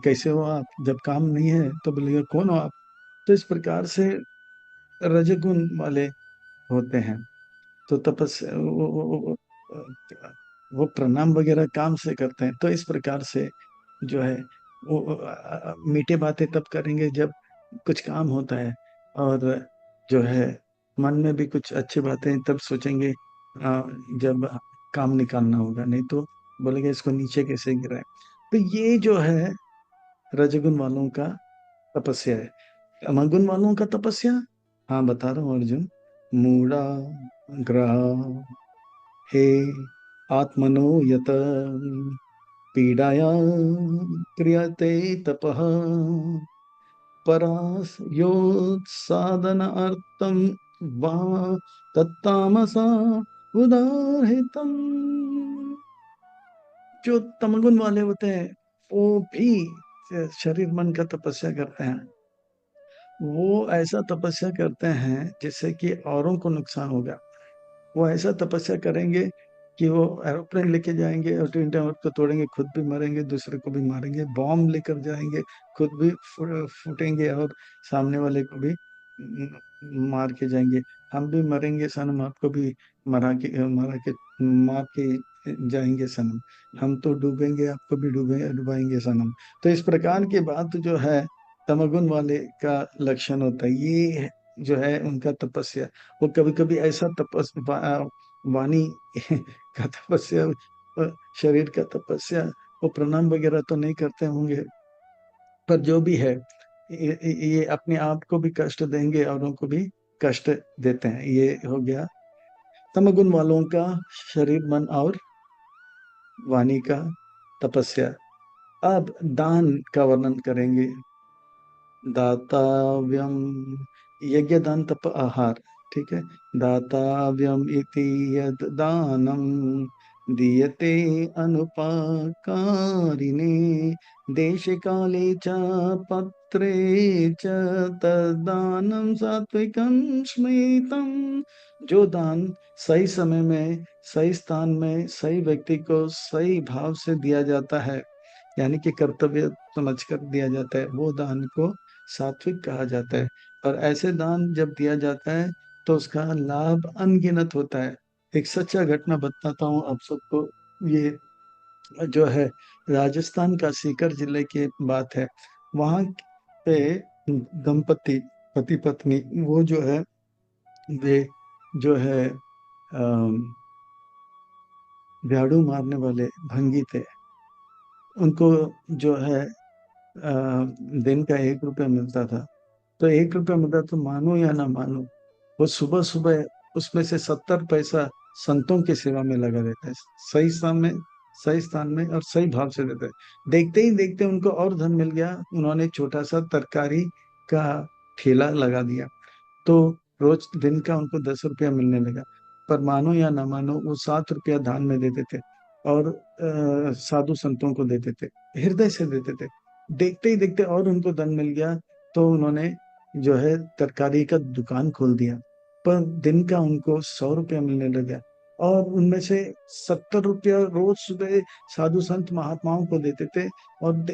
कैसे हो आप, जब काम नहीं है तो बोलेगा कौन हो आप। तो इस प्रकार से रजगुण वाले होते हैं। तो तपस्या वो प्रणाम वगैरह काम से करते हैं। तो इस प्रकार से जो है वो मीठे बातें तब करेंगे जब कुछ काम होता है, और जो है मन में भी कुछ अच्छी बातें तब सोचेंगे जब काम निकालना होगा, नहीं तो बोलेंगे इसको नीचे कैसे गिराए। तो ये जो है रजगुण वालों का तपस्या है। तमोगुण वालों का तपस्या, हाँ बता रहा हूँ अर्जुन। मूढ़ा ग्रह हे आत्मनो यत पीडाया क्रियते तपः परास योत्साधन अर्थम वा तत्तामसा उदाहृतम। जो तमगुण वाले होते हैं वो भी शरीर मन का तपस्या करते हैं। वो ऐसा तपस्या करते हैं जिससे कि औरों को नुकसान होगा। वो ऐसा तपस्या करेंगे कि वो एरोप्लेन लेके जाएंगे और ट्विन टावर को तोड़ेंगे, खुद भी मरेंगे, दूसरे को भी मारेंगे। बॉम्ब लेकर जाएंगे, खुद भी फूटेंगे और सामने वाले को भी मार के जाएंगे। हम भी मरेंगे सनम, आपको भी मारा के मार के जाएंगे सनम। हम तो डूबेंगे, आपको भी डुबाएंगे सनम। तो इस प्रकार की बात जो है तमगुण वाले का लक्षण होता है। ये जो है उनका तपस्या। वो कभी कभी ऐसा वाणी का तपस्या, शरीर का तपस्या, वो प्रणाम वगैरह तो नहीं करते होंगे, पर जो भी है ये अपने आप को भी कष्ट देंगे, औरों को भी कष्ट देते हैं। ये हो गया तमगुण वालों का शरीर मन और वाणी का तपस्या। अब दान का वर्णन करेंगे। दाताव्यम, यज्ञ दान तप आहार, ठीक है। दाताव्यम इति यद दानम दीयते अनुपकारिणे देशे काले च पत्रे च तद्दानं सात्विकं स्मृतं। जो दान सही समय में, सही स्थान में, सही व्यक्ति को सही भाव से दिया जाता है, यानी कि कर्तव्य समझकर दिया जाता है, वो दान को सात्विक कहा जाता है। और ऐसे दान जब दिया जाता है तो उसका लाभ अनगिनत होता है। एक सच्चा घटना बताता हूँ आप सबको। ये जो है राजस्थान का सीकर जिले की बात है। वहाँ पे दंपति, पति पत्नी, वो जो है, वे जो है झाड़ू मारने वाले भंगी थे। उनको जो है दिन का 1 रुपया मिलता था। तो 1 रुपया मिलता, तो मानो या ना मानो, वो सुबह सुबह उसमें से 70 पैसा संतों की सेवा में लगा देता है। सही स्थान में, सही स्थान में और सही भाव से देता है। देखते ही देखते उनको और धन मिल गया। उन्होंने एक छोटा सा तरकारी का ठेला लगा दिया। तो रोज दिन का उनको 10 रुपया मिलने लगा। पर मानो या ना मानो, वो 7 रुपया दान में देते थे और साधु संतों को देते थे, हृदय से देते थे। देखते ही देखते और उनको धन मिल गया। तो उन्होंने जो है तरकारी का दुकान खोल दिया। पर दिन का उनको 100 रुपया मिलने लगा। और उनमें से 70 रुपया रोज सुबह साधु संत महात्माओं को देते थे और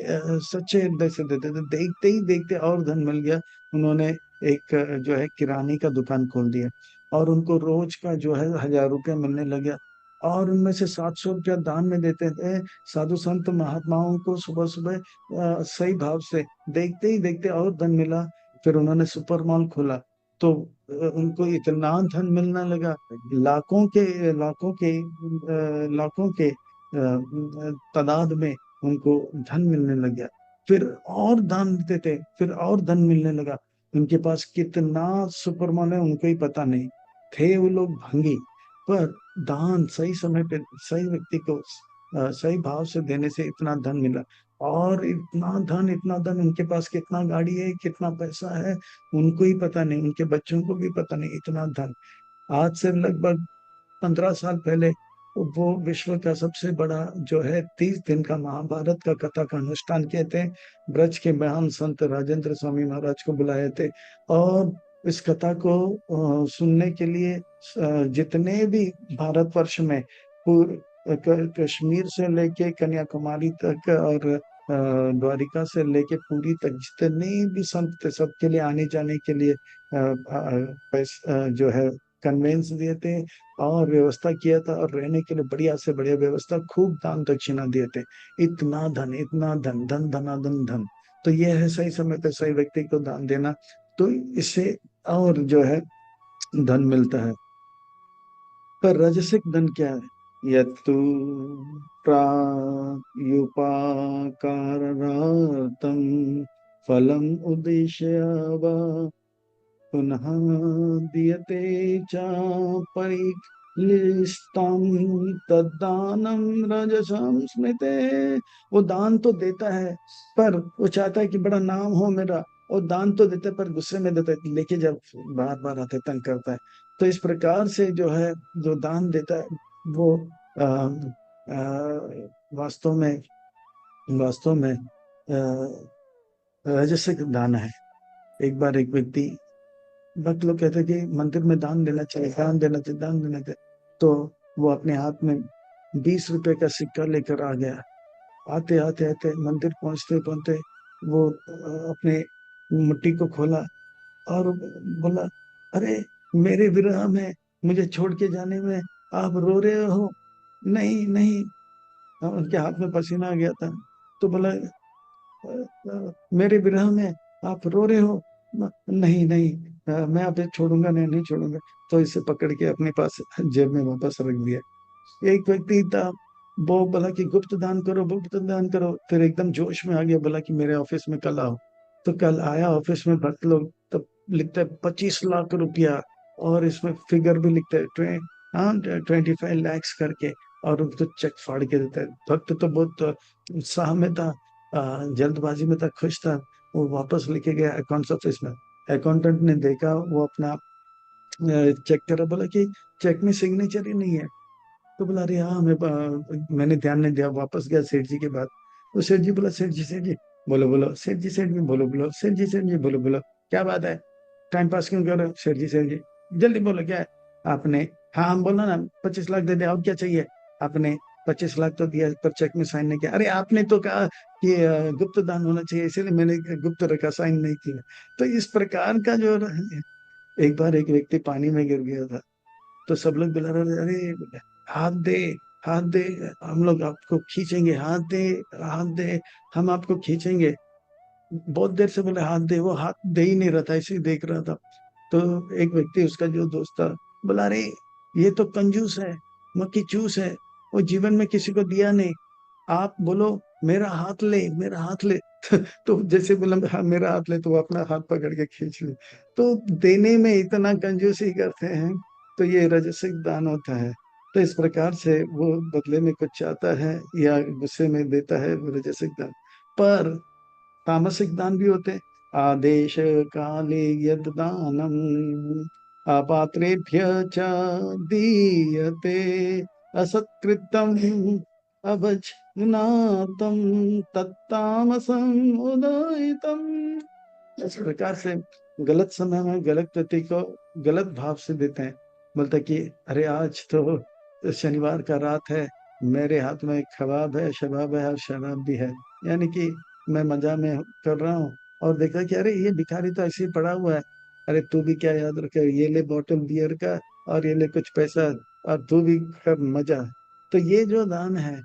सच्चे हृदय से देते थे। देखते ही देखते और धन मिल गया। उन्होंने एक जो है किराने का दुकान खोल दिया और उनको रोज का जो है 1000 रुपया मिलने लगा। और उनमें से 700 रुपया दान में देते थे साधु संत महात्माओं को सुबह सुबह सही भाव से। देखते ही देखते और धन मिला। फिर उन्होंने सुपर मॉल खोला। तो उनको इतना धन मिलने लगा, लाखों के लाखों के तादाद में उनको धन मिलने लग गया। फिर और दान देते थे, फिर और धन मिलने लगा। उनके पास कितना सुपरमैन है उनको ही पता नहीं। थे वो लोग भंगी, पर दान सही समय पे सही व्यक्ति को सही भाव से देने से इतना धन मिला। और इतना धन उनके पास, कितना गाड़ी है, कितना पैसा है, उनको ही पता नहीं, उनके बच्चों को भी पता नहीं, इतना धन। आज से लगभग 15 साल पहले वो विश्व का सबसे बड़ा जो है 30 दिन का महाभारत का कथा का अनुष्ठान किए थे। ब्रज के महान संत राजेंद्र स्वामी महाराज को बुलाए थे। और इस कथा को सुनने के लिए जितने भी भारतवर्ष में कश्मीर से लेके कन्याकुमारी तक और द्वारिका से लेके पुरी तक जितने भी संत थे, सबके लिए आने जाने के लिए जो है कन्वेंस दिए थे और व्यवस्था किया था। और रहने के लिए बढ़िया से बढ़िया व्यवस्था, खूब दान दक्षिणा दिए थे। इतना धन, इतना धन, धन धनाधन धन। तो ये है सही समय पे सही व्यक्ति को दान देना। तो इससे और जो है धन मिलता है। पर राजसिक धन क्या है? यत्तु प्रायुपकारार्थं फलम उद्देश्य वा पुनः दीयते च परिक्लिष्टं तद्दानं रजसं स्मृते। वो दान तो देता है, पर वो चाहता है कि बड़ा नाम हो मेरा। और दान तो देता है पर गुस्से में देता है, लेके जब बार बार आते तंग करता है। तो इस प्रकार से जो है, जो दान देता है वो आ, वास्तव में, वास्तव में राजसिक दान है। एक बार एक व्यक्ति, भक्त लोग कहते कि मंदिर में दान देना चाहिए, दान देना चाहिए, दान देना चाहिए। तो वो अपने हाथ में 20 रुपए का सिक्का लेकर आ गया। आते आते आते मंदिर पहुंचते पहुंचते वो अपने मुट्ठी को खोला और बोला, अरे मेरे विरह में, मुझे छोड़ के जाने में आप रो रहे हो? नहीं नहीं। उनके हाथ में पसीना आ गया था। तो बोला, मेरे विरह में आप रो रहे हो? नहीं नहीं, मैं अभी छोड़ूंगा नहीं, नहीं छोड़ूंगा। तो इसे पकड़ के अपने पास जेब में वापस रख दिया। एक व्यक्ति था, वो बोला कि गुप्त दान करो, गुप्त दान करो। फिर एकदम जोश में आ गया, बोला कि मेरे ऑफिस में कल आओ। तो कल आया ऑफिस में, भक्त लोग तब लिखते हैं 25 लाख रुपया। और इसमें फिगर भी लिखते हैं 25 लैक्स करके। और उसको चेक फाड़ के देता है। भक्त तो बहुत उत्साह में था, जल्दबाजी में था, खुश था। वो वापस लेके गया अकाउंट्स ऑफिस में। अकाउंटेंट ने देखा, वो अपना चेक करा, बोला कि चेक में सिग्नेचर ही नहीं है। तो बोला अरे हाँ मैंने ध्यान नहीं दिया, वापस गया सेठ जी के पास। तो सेठ जी बोला, सेठ जी बोलो बोलो, सेठ जी बोलो बोलो, सेठ जी बोलो बोलो, क्या बात है, टाइम पास क्यों कर रहे हो? सेठ जी जल्दी बोलो क्या है आपने? हाँ हम बोला ना 25 लाख दे दे, और क्या चाहिए? आपने 25 लाख तो दिया पर चेक में साइन नहीं किया। अरे आपने तो कहा कि गुप्त दान होना चाहिए, इसीलिए मैंने गुप्त रखा, साइन नहीं किया। तो इस प्रकार का जो, एक बार एक व्यक्ति पानी में गिर गया था, तो सब लोग बुला रहे थे, अरे हाथ दे, हाथ दे, हम लोग आपको खींचेंगे, हाथ दे, हाथ दे, हम आपको खींचेंगे। बहुत देर से बोले हाथ दे, वो हाथ दे ही नहीं रहा था, ऐसे ही देख रहा था। तो एक व्यक्ति, उसका जो दोस्त था, बोला अरे ये तो कंजूस है, मक्खी चूस है, वो जीवन में किसी को दिया नहीं, आप बोलो मेरा हाथ ले, मेरा हाथ ले। तो जैसे बोला हाँ मेरा हाथ ले, तो वो अपना हाथ पकड़ के खींच ले। तो देने में इतना कंजूसी करते हैं, तो ये रजसिक दान होता है। तो इस प्रकार से वो बदले में कुछ चाहता है या गुस्से में देता है, वो रजसिक दान। पर तामसिक दान भी होते हैं। आदेश काले यद दानम अपात्रेभ्य च दीयते असत्कृतम अवज्ञातम तत्तामसम उदयितम। इस प्रकार से गलत समय में गलत व्यक्ति को गलत भाव से देते हैं। बोलता कि अरे आज तो शनिवार का रात है, मेरे हाथ में कबाब है, शबाब है और शराब भी है, यानी कि मैं मजा में कर रहा हूँ। और देखा कि अरे ये भिखारी तो ऐसे ही पड़ा हुआ है, अरे तू भी क्या याद रखे, ये ले बोतल बियर का, और ये ले कुछ पैसा, और तू भी कर मजा। तो ये जो दान है,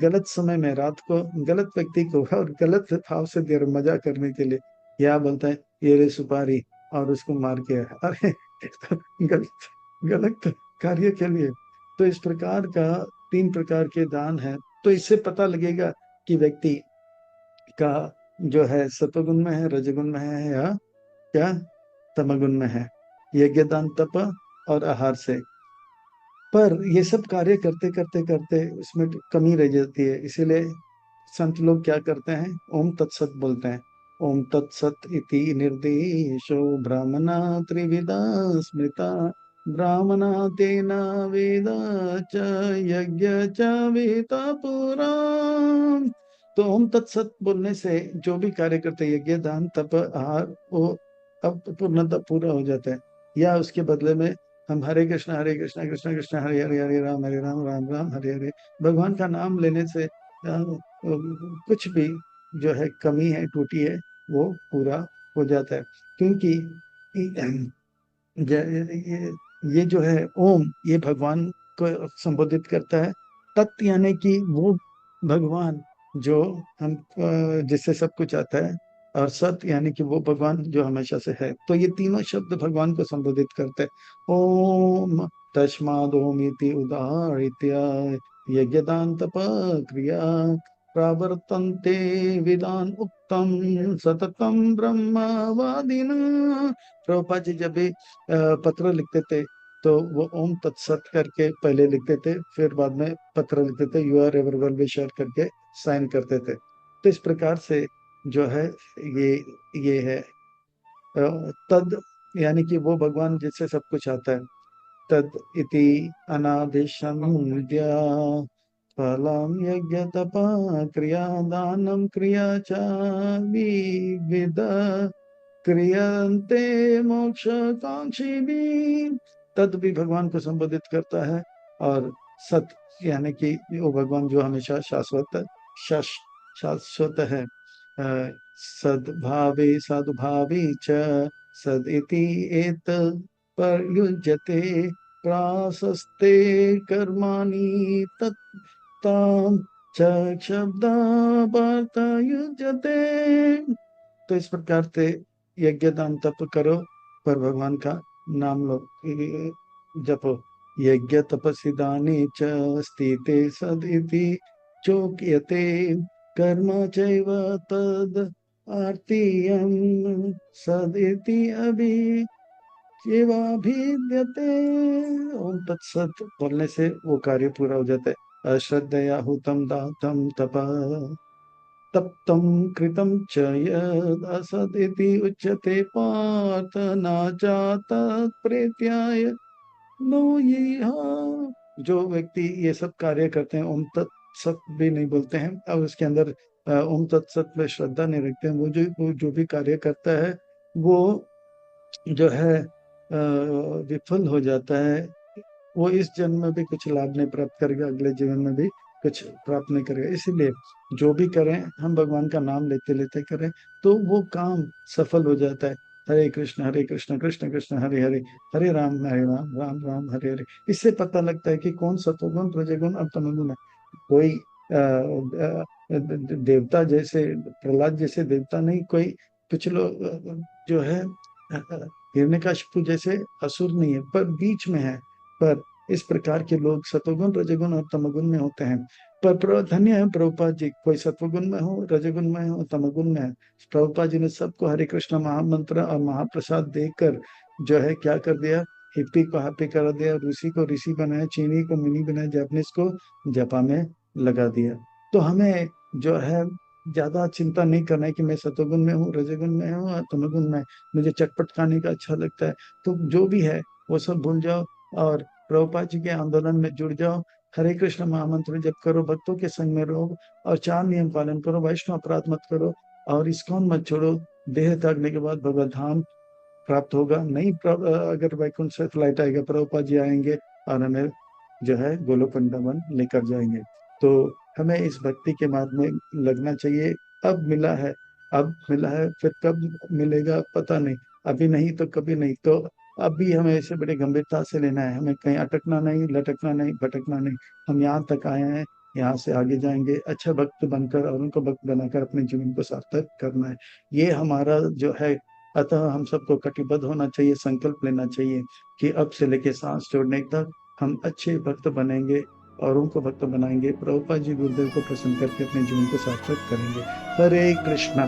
गलत समय में रात को गलत व्यक्ति को और गलत भाव से दे रहे, मजा करने के लिए, क्या बोलता है ये रे सुपारी, और उसको मार के, अरे तो गलत गलत कार्य के लिए। तो इस प्रकार का 3 प्रकार के दान है। तो इससे पता लगेगा कि व्यक्ति का जो है सत्वगुण में है, रजगुण में है, या क्या तमगुण में है। यज्ञ दान तप और आहार से। पर ये सब कार्य करते करते करते उसमें कमी रह जाती है, इसीलिए संत लोग क्या करते हैं, ओम तत्सत बोलते हैं। ओम तत्सत इति निर्देशो ब्राह्मणा त्रिविधा स्मृता, ब्राह्मणा तेना वेद च यज्ञ च वेता पुरा। तो ओम तत्सत बोलने से जो भी कार्य करते हैं, यज्ञ दान तप आहार, वो अब पूर्णतः पूरा हो जाता है। या उसके बदले में हम हरे कृष्णा कृष्णा कृष्णा हरे हरे, हरे राम राम राम हरे हरे, भगवान का नाम लेने से कुछ भी जो है कमी है, टूटी है, वो पूरा हो जाता है। क्योंकि ये जो है ओम, ये भगवान को संबोधित करता है। तत् यानी कि वो भगवान जो हम जिससे सब कुछ आता है, और सत यानी कि वो भगवान जो हमेशा से है। तो ये तीनों शब्द भगवान को संबोधित करते हैं। ओम तस्माद् ओमिति उदाहृत्य यज्ञदान तप क्रिया प्रवर्तन्ते विदान उत्तम सततम ब्रह्मवादिना। प्रभुपाद जी जब भी पत्र लिखते थे, तो वो ओम तत्सत करके पहले लिखते थे, फिर बाद में पत्र लिखते थे, you are ever well wisher करके साइन करते थे। तो इस प्रकार से जो है ये ये है तद, यानी कि वो भगवान जिससे सब कुछ आता है। तद इति अनादिशन्त्या फलम यज्ञ तपा क्रिया दानम क्रिया च विविध क्रियन्ते मोक्ष कांक्षी भी। तद भी भगवान को संबोधित करता है। और सत यानी कि वो भगवान जो हमेशा शाश्वत शाश शाश्वत है। सद्भावे सद्भावे च सदिति एत प्रयुज्यते प्राशस्ते कर्माणि तत्तां च शब्दार्थयुज्यते। तो इस प्रकार से यज्ञ दान तप करो, पर भगवान का नाम लो, जपो। यज्ञ तपसि दाने च स्थिते सदिति चोक्यते कर्म चैव तद आर्तियं सदिति अभि जीवाभिद्यते। ओम तत्सत बोलने से वो कार्य पूरा हो जाता है। अश्रद्धया हुतम दातम तप तप्तं कृतं च यद् असदिति उच्यते पार्थ न च तत्प्रेत्याय नो येह। जो व्यक्ति ये सब कार्य करते हैं, ओम तत्सत भी नहीं बोलते हैं और उसके अंदर ओम तत्सत में श्रद्धा नहीं रखते हैं, वो जो भी कार्य करता है वो जो है विफल हो जाता है। वो इस जन्म में भी कुछ लाभ नहीं प्राप्त करेगा, अगले जीवन में भी कुछ प्राप्त नहीं करेगा। इसीलिए जो भी करें हम भगवान का नाम लेते लेते करें तो वो काम सफल हो जाता है। हरे कृष्ण कृष्ण कृष्ण हरे हरे, हरे राम राम राम हरे हरे। इससे पता लगता है कि कौन सतोगुण रजोगुण और तमोगुण है। कोई देवता जैसे प्रहलाद जैसे देवता नहीं, कोई कुछ लोग जो है हिरण्यकशिपु जैसे असुर नहीं है, पर बीच में है। पर इस प्रकार के लोग सतोगुण रजोगुण और तमोगुण में होते हैं। पर धन्य है प्रभुपाद जी, कोई सत्वगुण में हो, रजोगुण में हो, तमोगुण में है। प्रभुपाद जी ने सबको हरे कृष्ण महामंत्र और महाप्रसाद देकर जो है क्या कर दिया, हिप्पी को हैप्पी कर दिया, ऋषि को ऋषि बनाया, चीनी को मुनि बनाया, जापानीज को जापा में लगा दिया। तो हमें जो है ज्यादा चिंता नहीं करना है कि मैं सतोगुण में हूँ, रजोगुण में हूँ और तमोगुण में, मुझे चटपट खाने का अच्छा लगता है। तो जो भी है वो सब भूल जाओ और प्रभुपाद जी के आंदोलन में जुड़ जाओ। हरे कृष्ण महामंत्र जप करो, भक्तों के संग में रहो और 4 नियम पालन करो, वैष्णव अपराध मत करो और इस्कॉन मत छोड़ो। देह त्यागने के बाद भगवत धाम प्राप्त होगा। नहीं अगर वैकुंठ से फ्लाइट आएगा, प्रभुपाद जी आएंगे और हमें जो है गोलोक वृंदावन लेकर जाएंगे। तो हमें इस भक्ति के मार्ग में लगना चाहिए। अब मिला है, अब मिला है, फिर कब मिलेगा पता नहीं। अभी नहीं तो कभी नहीं। तो अभी हमें इसे बड़ी गंभीरता से लेना है, हमें कहीं अटकना नहीं, लटकना नहीं, भटकना नहीं। हम यहाँ तक आए हैं, यहाँ से आगे जाएंगे, अच्छा भक्त बनकर और उनको भक्त बनाकर अपने जीवन को सार्थक करना है। ये हमारा जो है। अतः हम सबको कटिबद्ध होना चाहिए, संकल्प लेना चाहिए कि अब से लेके सांस छोड़ने तक हम अच्छे भक्त बनेंगे और उनको भक्त बनाएंगे, प्रभुपाद जी गुरुदेव को प्रसन्न करके अपने जीवन को सार्थक करेंगे। हरे कृष्णा।